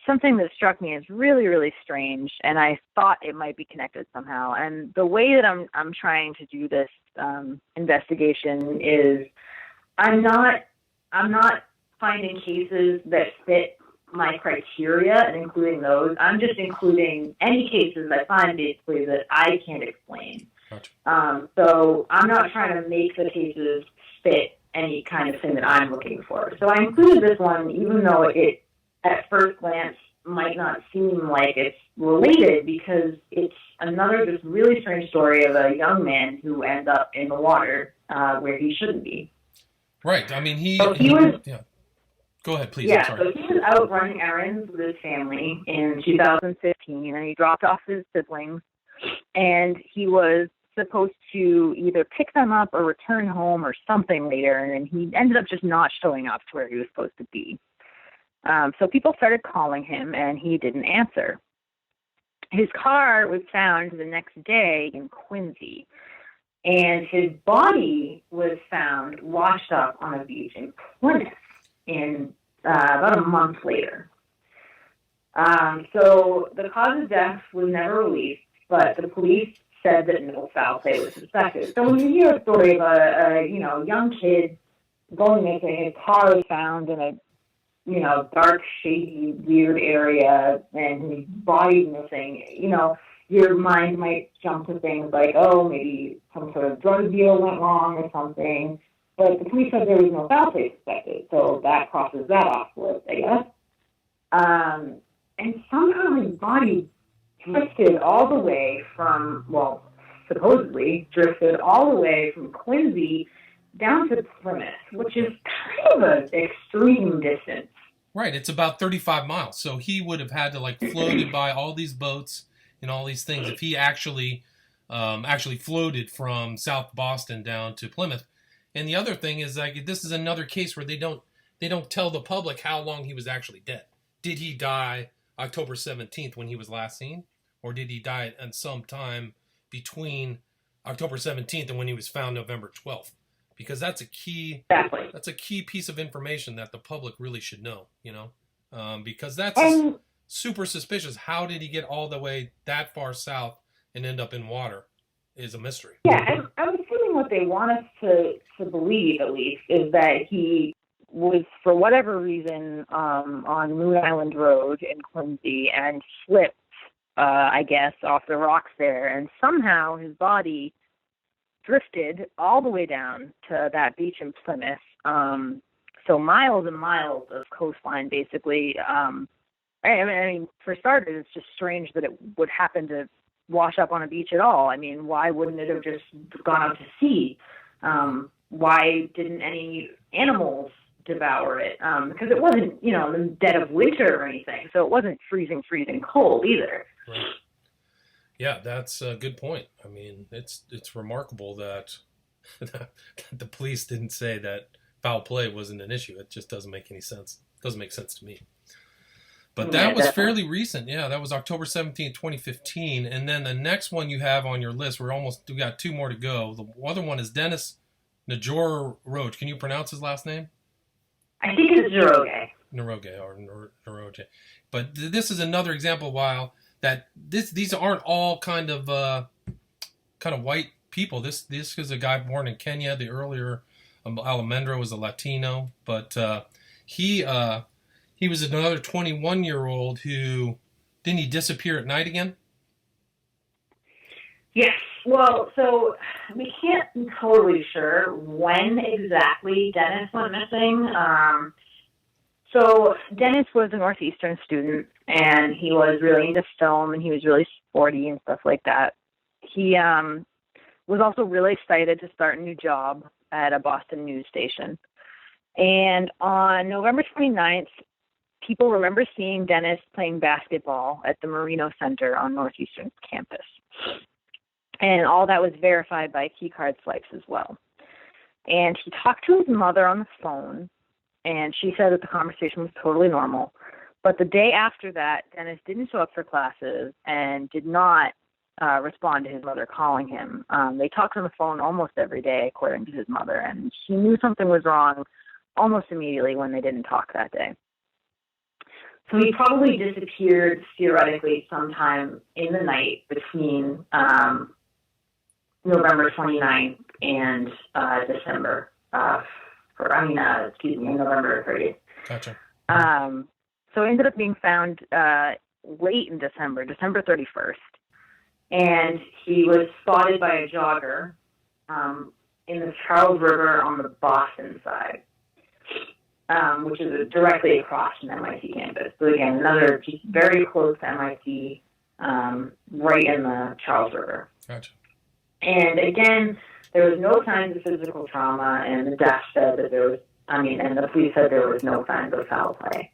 something that struck me as really, really strange, and I thought it might be connected somehow. And the way that I'm trying to do this investigation is I'm not finding cases that fit my criteria and including those. I'm just including any cases I find basically that I can't explain. Gotcha. So I'm not trying to make the cases fit any kind of thing that I'm looking for. So I included this one, even though it at first glance might not seem like it's related, because it's another just really strange story of a young man who ends up in the water where he shouldn't be. Right. I mean, he was. Yeah. Go ahead, please. Yeah. I'm sorry. So he was out running errands with his family in 2015, and he dropped off his siblings, and he was supposed to either pick them up or return home or something later, and then he ended up just not showing up to where he was supposed to be. So people started calling him, and he didn't answer. His car was found the next day in Quincy, and his body was found washed up on a beach in Plymouth in about a month later. So the cause of death was never released, but the police said that no foul play was suspected. So when you hear a story of a young kid going missing, his car was found in a dark, shady, weird area, and his body's missing, your mind might jump to things like, oh, maybe some sort of drug deal went wrong or something. But the police said there was no foul play suspected, so that crosses that off the list, I guess. And somehow his body drifted all the way from, supposedly drifted all the way from Quincy down to Plymouth, which is kind of an extreme distance. Right, it's about 35 miles. So he would have had to floated by all these boats and all these things if he actually floated from South Boston down to Plymouth. And the other thing is this is another case where they don't tell the public how long he was actually dead. Did he die October 17th when he was last seen, or did he die at some time between October 17th and when he was found November 12th? Because that's a key. Exactly. That's a key piece of information that the public really should know. Because that's super suspicious. How did he get all the way that far south and end up in water is a mystery. Yeah, I'm assuming what they want us to believe, at least, is that he was, for whatever reason, on Moon Island Road in Quincy and slipped, I guess, off the rocks there, and somehow his body drifted all the way down to that beach in Plymouth. So miles and miles of coastline, basically. I mean, for starters, it's just strange that it would happen to wash up on a beach at all. I mean, why wouldn't it have just gone out to sea? Why didn't any animals devour it? Because it wasn't, in the dead of winter or anything, so it wasn't freezing cold either. Right. Yeah, that's a good point. I mean, it's remarkable that the police didn't say that foul play wasn't an issue. It just doesn't make any sense. It doesn't make sense to me. But that was fairly recent. Yeah, that was October 17, 2015. And then the next one you have on your list, we got two more to go. The other one is Dennis Njoroge. Can you pronounce his last name? I think it's Njoroge. Njoroge. But this is another example, while that these aren't all kind of white people. This is a guy born in Kenya. The earlier Alejandro was a Latino, but he was another 21-year-old who didn't he disappear at night again? Yes. Well, so we can't be totally sure when exactly Dennis went missing. So Dennis was a Northeastern student, and he was really into film, and he was really sporty and stuff like that. He was also really excited to start a new job at a Boston news station. And on November 29th, people remember seeing Dennis playing basketball at the Marino Center on Northeastern's campus. And all that was verified by key card swipes as well. And he talked to his mother on the phone, and she said that the conversation was totally normal. But the day after that, Dennis didn't show up for classes and did not respond to his mother calling him. They talked on the phone almost every day, according to his mother, and she knew something was wrong almost immediately when they didn't talk that day. So he probably disappeared, theoretically, sometime in the night between November 29th and November 30th. Gotcha. So it ended up being found late in December 31st. And he was spotted by a jogger in the Charles River on the Boston side, which is directly across from MIT campus. So again, another just very close to MIT, right in the Charles River. Gotcha. And again, there was no signs of physical trauma, and the desk said that and the police said there was no signs of foul play.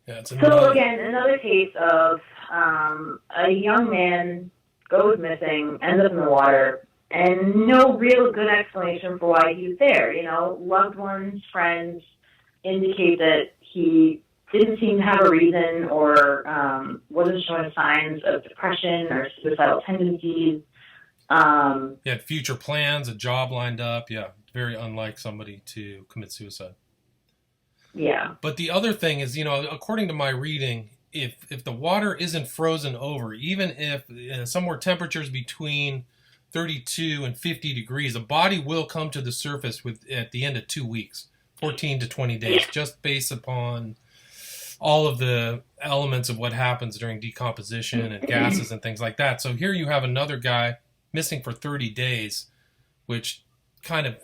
Yeah, so again, another case of a young man goes missing, ends up in the water, and no real good explanation for why he was there. Loved ones, friends indicate that he didn't seem to have a reason or wasn't showing signs of depression or suicidal tendencies. He had future plans, a job lined up. Yeah, very unlike somebody to commit suicide. Yeah. But the other thing is, according to my reading, if the water isn't frozen over, even if somewhere temperatures between 32 and 50 degrees, a body will come to the surface at the end of 2 weeks, 14 to 20 days, just based upon all of the elements of what happens during decomposition and gases and things like that. So here you have another guy missing for 30 days, which kind of,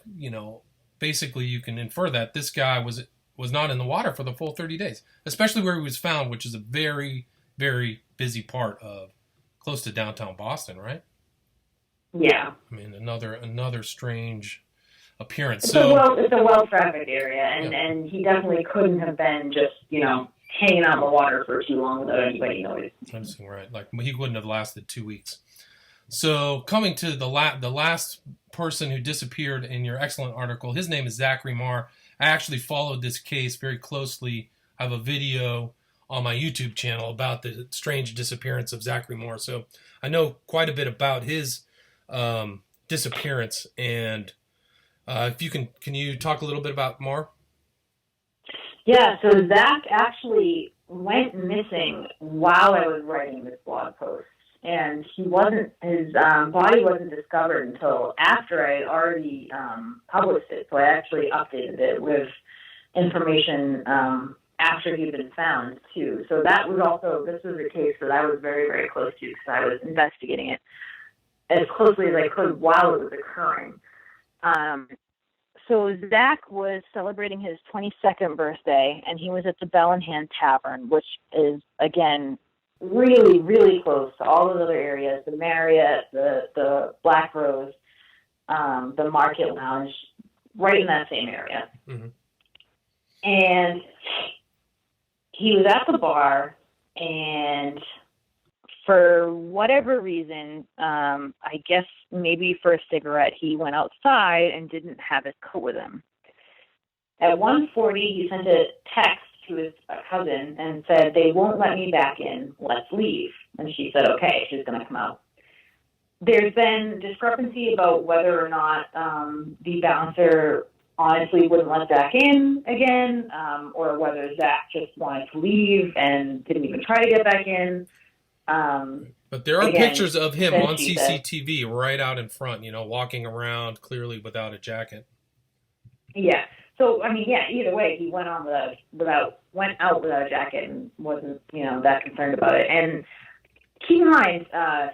basically you can infer that this guy was not in the water for the full 30 days, especially where he was found, which is a very, very busy part of close to downtown Boston, right? Yeah. I mean, another strange appearance. It's a well-trafficked area, and he definitely couldn't have been just, hanging out in the water for too long without anybody noticing. Right. Like, he wouldn't have lasted 2 weeks. So coming to the last person who disappeared in your excellent article, his name is Zachary Marr. I actually followed this case very closely. I have a video on my YouTube channel about the strange disappearance of Zachary Marr. So I know quite a bit about his disappearance. And if you can you talk a little bit about Marr? Yeah, so Zach actually went missing while I was writing this blog post. And his body wasn't discovered until after I had already published it. So I actually updated it with information after he'd been found, too. So this was a case that I was very, very close to because I was investigating it as closely as I could while it was occurring. So Zach was celebrating his 22nd birthday, and he was at the Bell in Hand Tavern, which is, again, really, really close to all those other areas, the Marriott, the Black Rose, the Market Lounge, right in that same area. Mm-hmm. And he was at the bar, and for whatever reason, I guess maybe for a cigarette, he went outside and didn't have his coat with him. At 1:40, he sent a text to his cousin and said, "They won't let me back in. Let's leave." And she said, okay, she's going to come out. There's been discrepancy about whether or not the bouncer honestly wouldn't let Zach in again, or whether Zach just wanted to leave and didn't even try to get back in. But there are pictures of him on CCTV right out in front, walking around clearly without a jacket. Yeah. So, I mean, yeah, either way, he went out without a jacket and wasn't, that concerned about it. And keep in mind,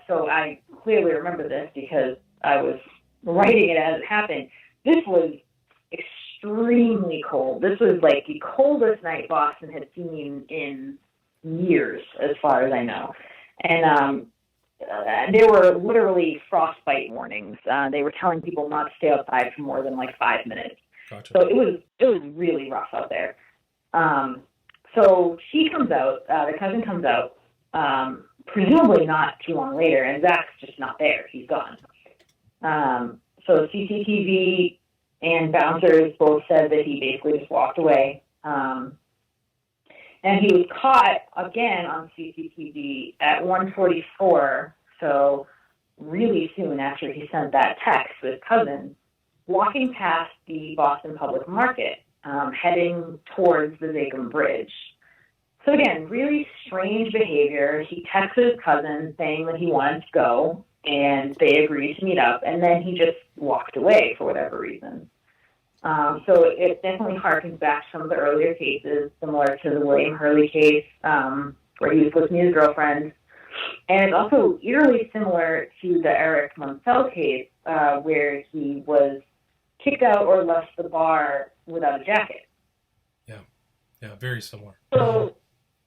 so I clearly remember this because I was writing it as it happened. This was extremely cold. This was like the coldest night Boston had seen in years, as far as I know. And there were literally frostbite warnings. They were telling people not to stay outside for more than like 5 minutes. Gotcha. So it was really rough out there. So she comes out, the cousin comes out, presumably not too long later, and Zach's just not there. He's gone. So CCTV and bouncers both said that he basically just walked away. And he was caught again on CCTV at 1:44, so really soon after he sent that text to his cousin, walking past the Boston Public Market, heading towards the Zakim Bridge. So again, really strange behavior. He texted his cousin saying that he wanted to go, and they agreed to meet up, and then he just walked away for whatever reason. So it definitely harkens back to some of the earlier cases, similar to the William Hurley case, where he was listening to his girlfriend. And it's also eerily similar to the Eric Munsell case, where he was kicked out or left the bar without a jacket. Yeah, very similar. So,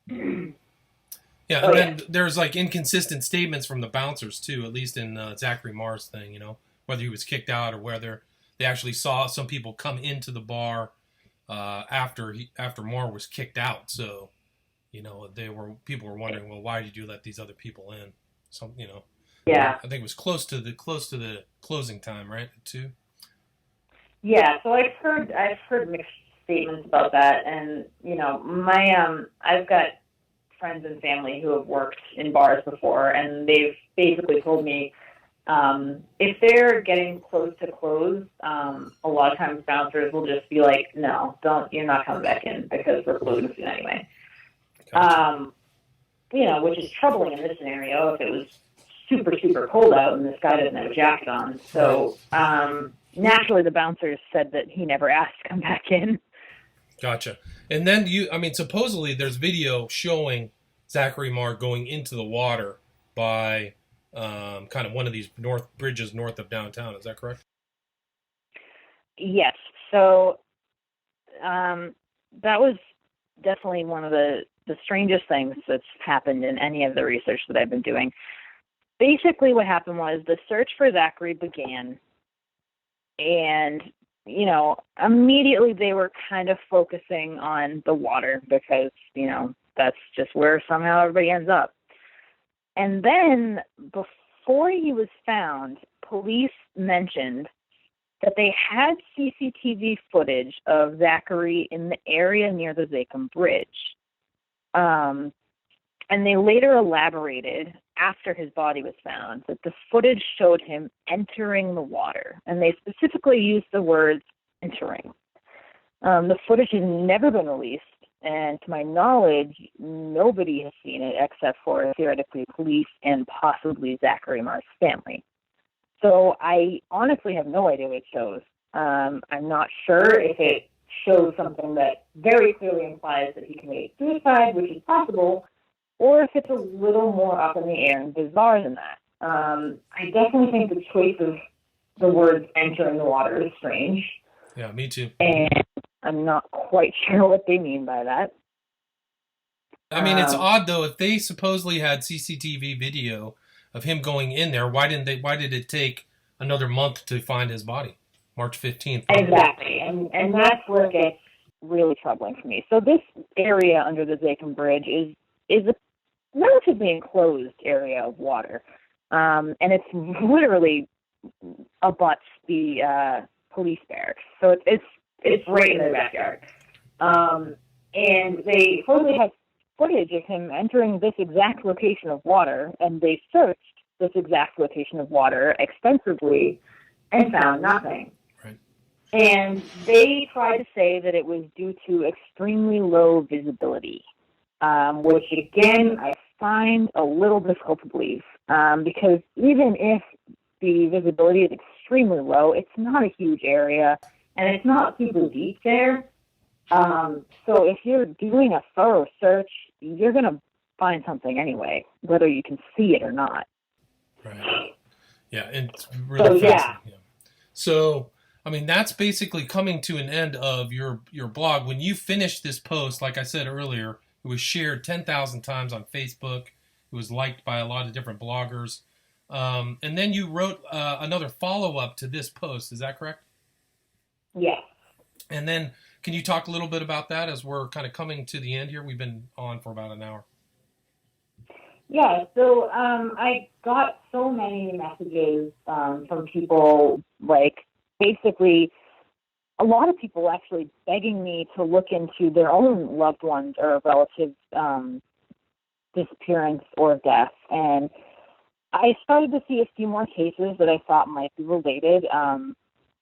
yeah, and then there's like inconsistent statements from the bouncers too, at least in Zachary Marr's thing, whether he was kicked out or whether they actually saw some people come into the bar after Marr was kicked out. So, people were wondering, well, why did you let these other people in? Yeah, I think it was close to the closing time, right? Too. Yeah, so I've heard mixed statements about that, and I've got friends and family who have worked in bars before, and they've basically told me if they're getting close to close, a lot of times bouncers will just be like, no, you're not coming back in because we're closing soon anyway. Gotcha. Which is troubling in this scenario if it was super, super cold out and this guy doesn't have a jacket on. So naturally the bouncers said that he never asked to come back in. Gotcha. And then supposedly there's video showing Zachary Marr going into the water by kind of one of these bridges north of downtown. Is that correct? Yes. So that was definitely one of the strangest things that's happened in any of the research that I've been doing. Basically what happened was the search for Zachary began, and immediately they were kind of focusing on the water because, that's just where somehow everybody ends up. And then before he was found, police mentioned that they had CCTV footage of Zachary in the area near the Zakim Bridge. And they later elaborated, after his body was found, that the footage showed him entering the water. And they specifically used the words entering. The footage has never been released, And to my knowledge, nobody has seen it except for theoretically police and possibly Zachary Marr's family. So I honestly have no idea what it shows. I'm not sure if it shows something that very clearly implies that he committed suicide, which is possible, or if it's a little more up in the air and bizarre than that. I definitely think the choice of the words entering the water is strange. Yeah, me too. And I'm not quite sure what they mean by that. I mean, it's odd though. If they supposedly had CCTV video of him going in there, why did it take another month to find his body? March 15th. Exactly, and that's where it gets really troubling for me. So this area under the Zakim Bridge is a relatively enclosed area of water, and it's literally abuts the police barracks. So it's right in their backyard. And they supposedly had footage of him entering this exact location of water, and they searched this exact location of water extensively and found nothing. Right. And they tried to say that it was due to extremely low visibility, which again I find a little difficult to believe, because even if the visibility is extremely low, it's not a huge area, and it's not super deep there. So if you're doing a thorough search, you're going to find something anyway, whether you can see it or not. Right. Yeah, it's really fascinating. Yeah. So, I mean, that's basically coming to an end of your blog. When you finished this post, like I said earlier, it was shared 10,000 times on Facebook. It was liked by a lot of different bloggers. And then you wrote another follow-up to this post. Is that correct? Yes. And then can you talk a little bit about that as we're kind of coming to the end here? We've been on for about an hour. Yeah, so I got so many messages from people, like basically a lot of people actually begging me to look into their own loved ones or relatives' disappearance or death. And I started to see a few more cases that I thought might be related,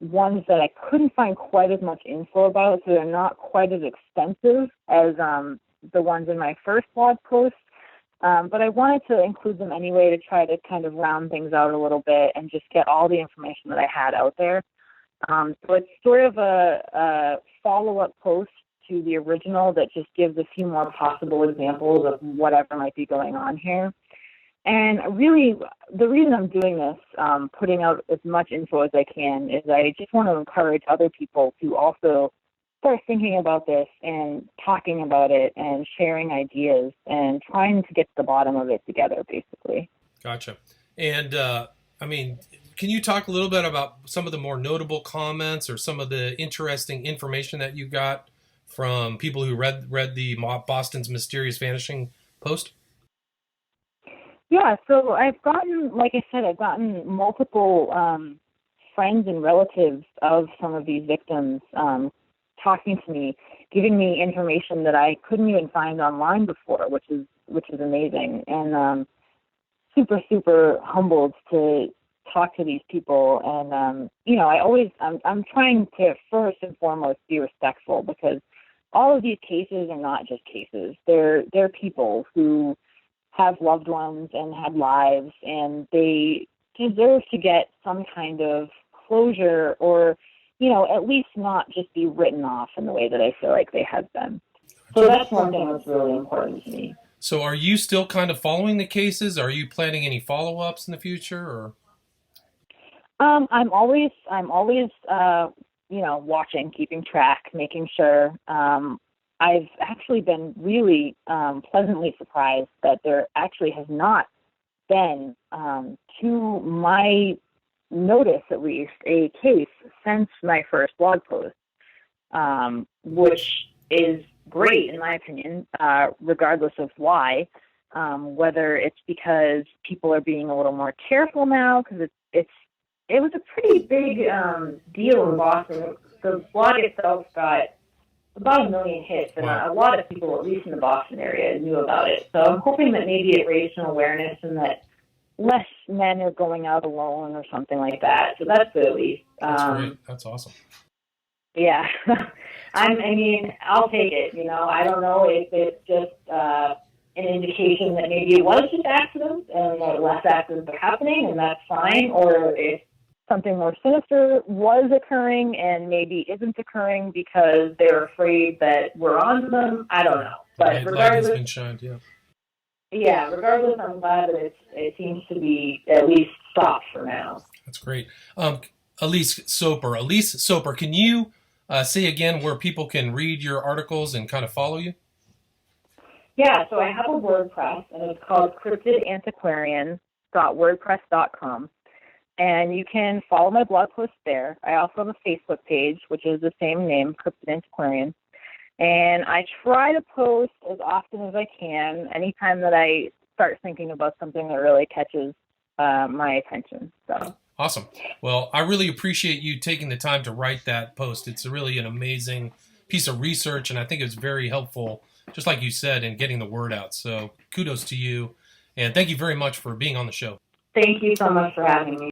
ones that I couldn't find quite as much info about, so they're not quite as extensive as the ones in my first blog post. But I wanted to include them anyway to try to kind of round things out a little bit and just get all the information that I had out there. So it's sort of a follow-up post to the original that just gives a few more possible examples of whatever might be going on here. And really, the reason I'm doing this, putting out as much info as I can, is I just want to encourage other people to also start thinking about this and talking about it and sharing ideas and trying to get to the bottom of it together, basically. Gotcha. And, I mean, can you talk a little bit about some of the more notable comments or some of the interesting information that you got from people who read the Boston's Mysterious Vanishing post? Yeah, so I've gotten, like I said, I've gotten multiple friends and relatives of some of these victims talking to me, giving me information that I couldn't even find online before, which is amazing, and super, super humbled to talk to these people. And I'm trying to first and foremost be respectful, because all of these cases are not just cases. They're people who have loved ones and had lives, and they deserve to get some kind of closure, or at least not just be written off in the way that I feel like they have been. So that's one thing that's really important to me. So are you still kind of following the cases? Are you planning any follow-ups in the future, or? I'm always watching, keeping track, making sure. I've actually been really pleasantly surprised that there actually has not been, to my notice at least, a case since my first blog post, which is great in my opinion, regardless of why, whether it's because people are being a little more careful now, because it was a pretty big deal in Boston. The blog itself got about 1 million hits, and a lot of people, at least in the Boston area, knew about it. So I'm hoping that maybe it raised some awareness and that less men are going out alone or something like that. So that's good, at least. That's great. That's awesome. Yeah. I mean, I'll take it. You know, I don't know if it's just an indication that maybe it was just accidents and that less accidents are happening, and that's fine, or if something more sinister was occurring and maybe isn't occurring because they're afraid that we're on them. I don't know. But light has been shined, yeah. Yeah, regardless, I'm glad that it seems to be at least stopped for now. That's great. Elise Soper, can you say again where people can read your articles and kind of follow you? Yeah, so I have a WordPress, and it's called cryptidantiquarian.wordpress.com. And you can follow my blog post there. I also have a Facebook page, which is the same name, Cryptid Antiquarian. And I try to post as often as I can, anytime that I start thinking about something that really catches my attention. So awesome. Well, I really appreciate you taking the time to write that post. It's really an amazing piece of research, and I think it's very helpful, just like you said, in getting the word out. So kudos to you, and thank you very much for being on the show. Thank you so much for having me.